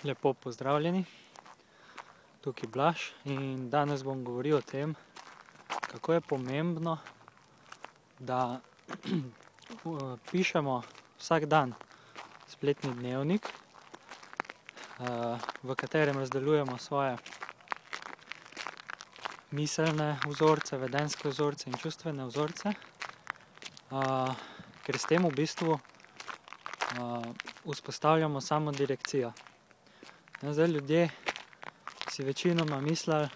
Lepo pozdravljeni, tukaj Blaž in danes bom govoril o tem, kako je pomembno, da pišemo vsak dan spletni dnevnik, v katerem razdeljujemo svoje miselne vzorce, vedenjske vzorce in čustvene vzorce, ker s tem v bistvu vzpostavljamo samodirekcijo. Zdaj ljudje si večinoma mislijo,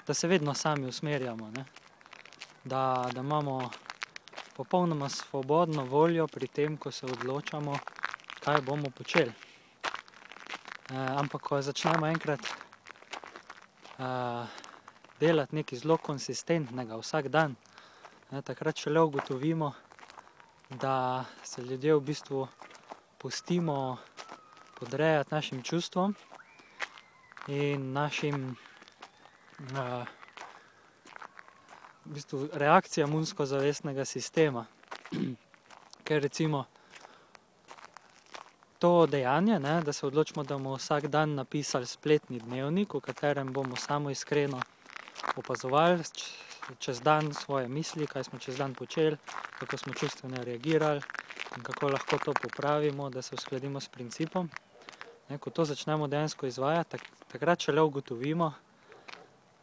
da se vedno sami usmerjamo, ne? Da imamo popolnoma svobodno voljo pri tem, ko se odločamo, kaj bomo počeli. Ampak ko začnemo enkrat delati nekaj zelo konsistentnega vsak dan, takrat šele ugotovimo, da se ljudje v bistvu pustimo podrejati našim čustvom in našim v bistvu reakcijam imunsko-zavestnega sistema. Ker recimo to dejanje, ne, da se odločimo, da bomo vsak dan napisali spletni dnevnik, v katerem bomo samo iskreno opazovali čez dan svoje misli, kaj smo čez dan počeli, kako smo čustveno reagirali in kako lahko to popravimo, da se uskladimo s principom. Ko to začnemo dejansko izvajati, takrat šele ugotovimo,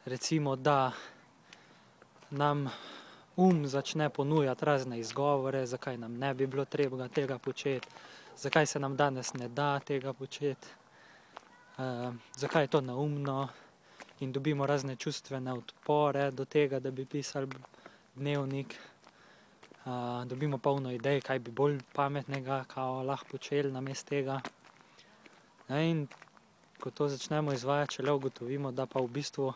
recimo, da nam začne ponujati razne izgovore, zakaj nam ne bi bilo treba tega početi, zakaj se nam danes ne da tega početi, zakaj je to neumno, in dobimo razne čustvene odpore do tega, da bi pisali dnevnik. Dobimo polno idej, kaj bi bolj pametnega lahko počeli namesto tega. In ko to začnemo izvajati, šele ugotovimo, da pa v bistvu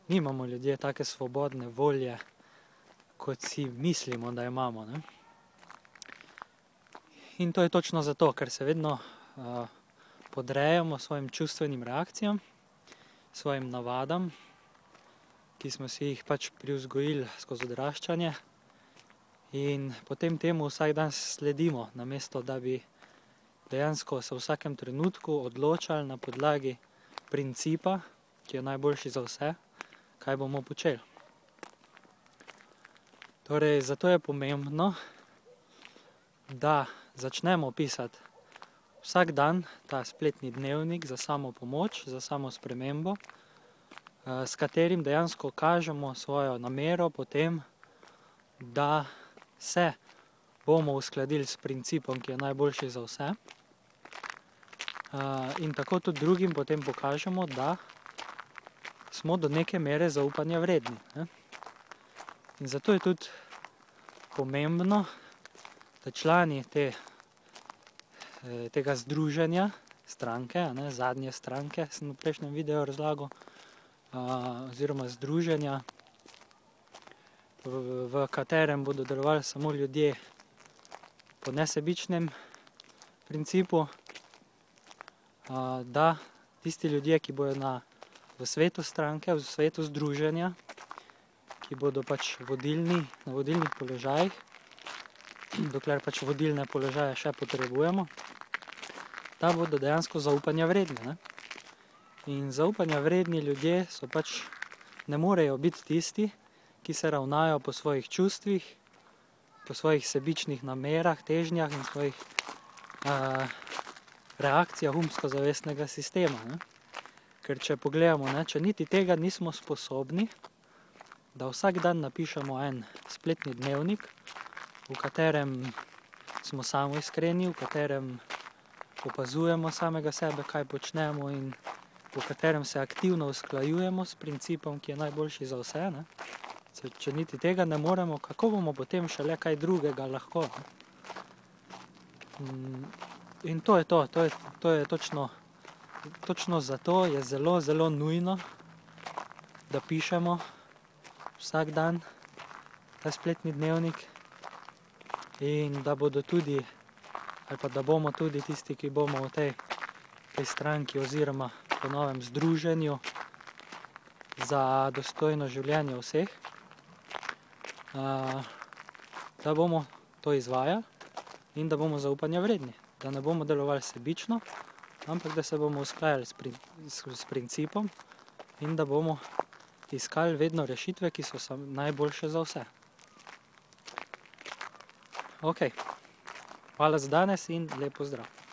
nimamo ljudje take svobodne volje, kot si mislimo, da imamo, ne. In to je točno zato, ker se vedno podrejamo svojim čustvenim reakcijam, svojim navadam, ki smo si jih pač privzgojili skozi odraščanje, in potem temu vsak dan sledimo, namesto da bi dejansko se v vsakem trenutku odločali na podlagi principa, ki je najboljši za vse, kaj bomo počeli. Torej, zato je pomembno, da začnemo pisati vsak dan ta spletni dnevnik za samopomoč, za samospremembo, s katerim dejansko kažemo svojo namero potem, da se bomo uskladili s principom, ki je najboljši za vse. In tako tudi drugim potem pokažemo, da smo do neke mere zaupanja vredni, ne. In zato je tudi pomembno, da člani tega združenja, stranke, zadnje stranke, sem v prejšnjem videu razlagal, oziroma združenja, v katerem bodo delovali samo ljudje po nesebičnem principu, da tisti ljudje, ki bodo v svetu stranke, v svetu združenja, ki bodo pač na vodilnih položajih, dokler pač vodilne položaje še potrebujemo, da bodo dejansko zaupanja vredni, ne. In zaupanja vredni ljudje so pač, ne morejo biti tisti, ki se ravnajo po svojih čustvih, po svojih sebičnih namerah, težnjah in svojih reakcijah umsko-zavestnega sistema, ne. Ker če pogledamo, če niti tega nismo sposobni, da vsak dan napišemo en spletni dnevnik, v katerem smo samoiskreni, v katerem opazujemo samega sebe, kaj počnemo, in v katerem se aktivno usklajujemo s principom, ki je najboljši za vse, ne. Če niti tega ne moremo, kako bomo potem šele kaj drugega lahko, ne? In to je to je točno zato je zelo, zelo nujno, da pišemo vsak dan ta spletni dnevnik in da bodo tudi, ali pa da bomo tudi tisti, ki bomo v tej stranki oziroma po novem združenju za dostojno življenje vseh, da bomo to izvajali in da bomo zaupanja vredni, da ne bomo delovali sebično, ampak da se bomo usklajali s principom in da bomo iskali vedno rešitve, ki so najboljše za vse. Ok, hvala za danes in lep pozdrav.